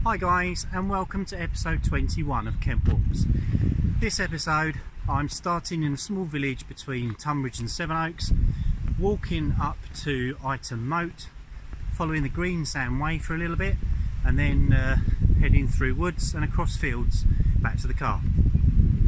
Hi guys, and welcome to episode 21 of Kent Walks. This episode I'm starting in a small village between Tonbridge and Sevenoaks, walking up to Ightham Mote, following the Greensand way for a little bit, and then heading through woods and across fields back to the car.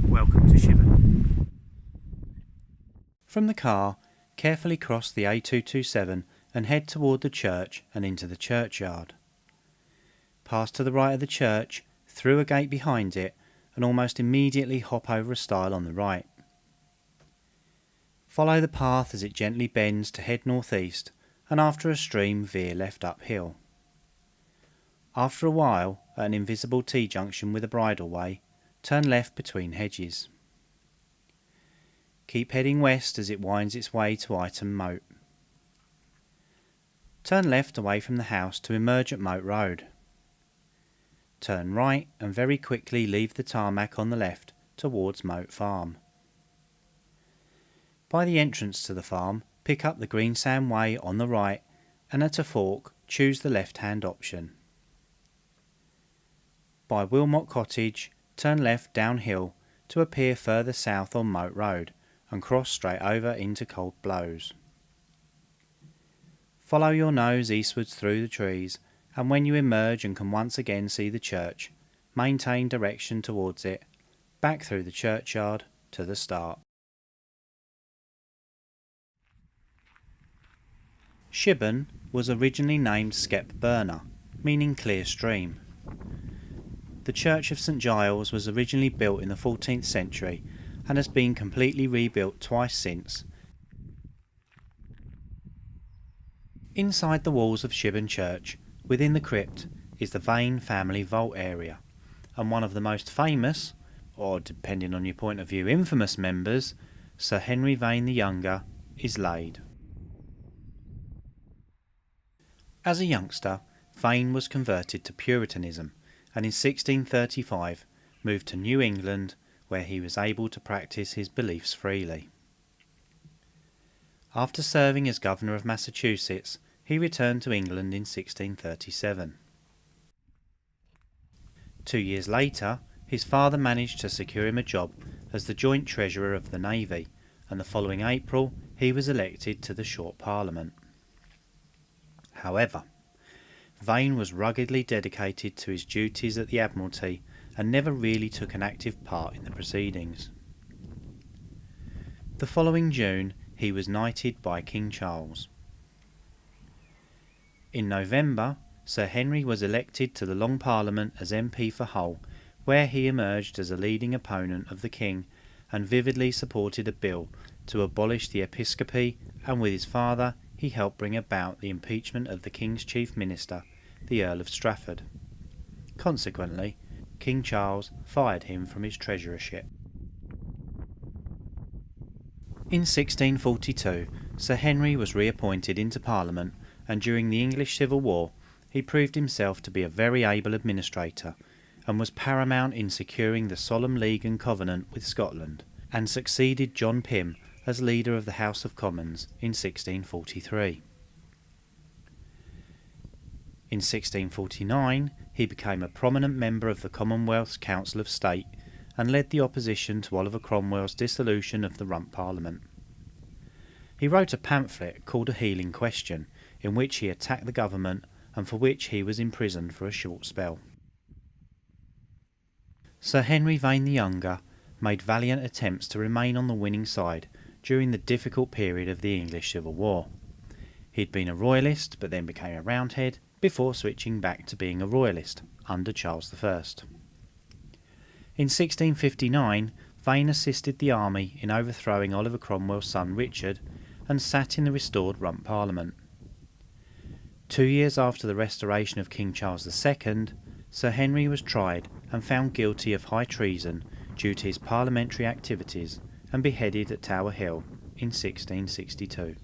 Welcome to Shipbourne. From the car, carefully cross the A227 and head toward the church and into the churchyard. Pass to the right of the church, through a gate behind it, and almost immediately hop over a stile on the right. Follow the path as it gently bends to head northeast, and after a stream veer left uphill. After a while, at an invisible T-junction with a bridleway, turn left between hedges. Keep heading west as it winds its way to Ightham Mote. Turn left away from the house to emerge at Mote Road. Turn right and very quickly leave the tarmac on the left towards Mote Farm. By the entrance to the farm, pick up the Greensand way on the right, and at a fork choose the left-hand option. By Wilmot Cottage, turn left downhill to appear further south on Mote Road and cross straight over into Cold Blows. Follow your nose eastwards through the trees, and when you emerge and can once again see the church, maintain direction towards it, back through the churchyard to the start. Shipbourne was originally named Skep-Burna, meaning clear stream. The Church of St Giles was originally built in the 14th century and has been completely rebuilt twice since. Inside the walls of Shipbourne Church, within the crypt, is the Vane family vault area, and one of the most famous, or depending on your point of view infamous members, Sir Henry Vane the Younger, is laid. As a youngster, Vane was converted to Puritanism, and in 1635 moved to New England, where he was able to practice his beliefs freely. After serving as governor of Massachusetts, he returned to England in 1637. 2 years later, his father managed to secure him a job as the Joint Treasurer of the Navy, and the following April he was elected to the Short Parliament. However, Vane was ruggedly dedicated to his duties at the Admiralty and never really took an active part in the proceedings. The following June he was knighted by King Charles. In November, Sir Henry was elected to the Long Parliament as MP for Hull, where he emerged as a leading opponent of the King and vividly supported a bill to abolish the episcopacy, and with his father he helped bring about the impeachment of the King's chief minister, the Earl of Strafford. Consequently, King Charles fired him from his treasurership. In 1642, Sir Henry was reappointed into Parliament, and during the English Civil War he proved himself to be a very able administrator, and was paramount in securing the Solemn League and Covenant with Scotland, and succeeded John Pym as leader of the House of Commons in 1643. In 1649 he became a prominent member of the Commonwealth's Council of State and led the opposition to Oliver Cromwell's dissolution of the Rump Parliament. He wrote a pamphlet called A Healing Question, in which he attacked the government and for which he was imprisoned for a short spell. Sir Henry Vane the Younger made valiant attempts to remain on the winning side during the difficult period of the English Civil War. He'd been a royalist but then became a Roundhead before switching back to being a royalist under Charles I. In 1659 Vane assisted the army in overthrowing Oliver Cromwell's son Richard and sat in the restored Rump Parliament. 2 years after the restoration of King Charles II, Sir Henry was tried and found guilty of high treason due to his parliamentary activities and beheaded at Tower Hill in 1662.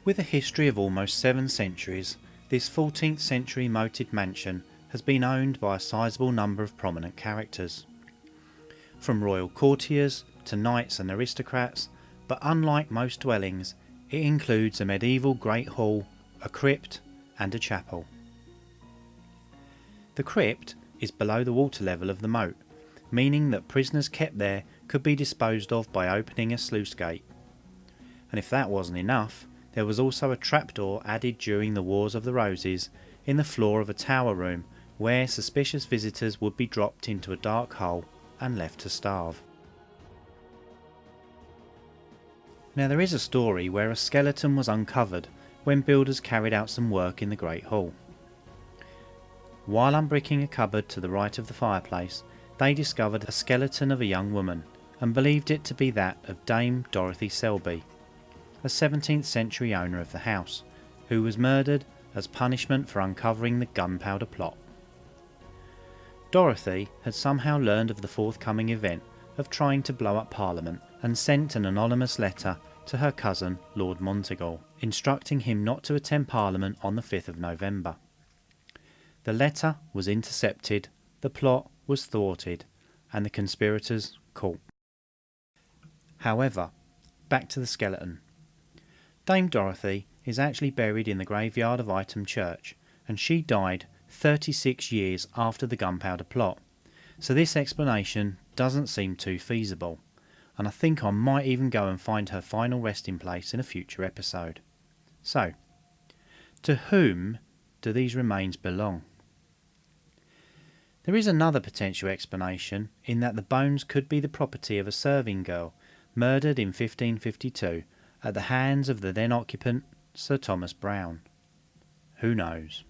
With a history of almost 7 centuries, this 14th century moated mansion has been owned by a sizable number of prominent characters. From royal courtiers to knights and aristocrats, but unlike most dwellings, it includes a medieval great hall, a crypt and a chapel. The crypt is below the water level of the moat, meaning that prisoners kept there could be disposed of by opening a sluice gate. And if that wasn't enough, there was also a trapdoor added during the Wars of the Roses in the floor of a tower room where suspicious visitors would be dropped into a dark hole and left to starve. Now there is a story where a skeleton was uncovered when builders carried out some work in the Great Hall. While unbricking a cupboard to the right of the fireplace, they discovered a skeleton of a young woman and believed it to be that of Dame Dorothy Selby, a 17th century owner of the house, who was murdered as punishment for uncovering the gunpowder plot. Dorothy had somehow learned of the forthcoming event of trying to blow up Parliament and sent an anonymous letter to her cousin Lord Monteagle, instructing him not to attend Parliament on the 5th of November. The letter was intercepted, the plot was thwarted, and the conspirators caught. However, back to the skeleton. Dame Dorothy is actually buried in the graveyard of Ightham Church, and she died 36 years after the gunpowder plot, so this explanation doesn't seem too feasible, and I think I might even go and find her final resting place in a future episode. So, to whom do these remains belong? There is another potential explanation in that the bones could be the property of a serving girl murdered in 1552 at the hands of the then occupant Sir Thomas Browne. Who knows?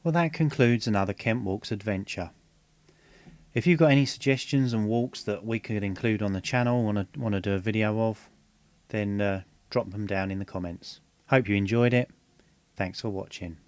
Well, that concludes another Kent Walks adventure. If you've got any suggestions and walks that we could include on the channel, want to do a video of, then drop them down in the comments. Hope you enjoyed it. Thanks for watching.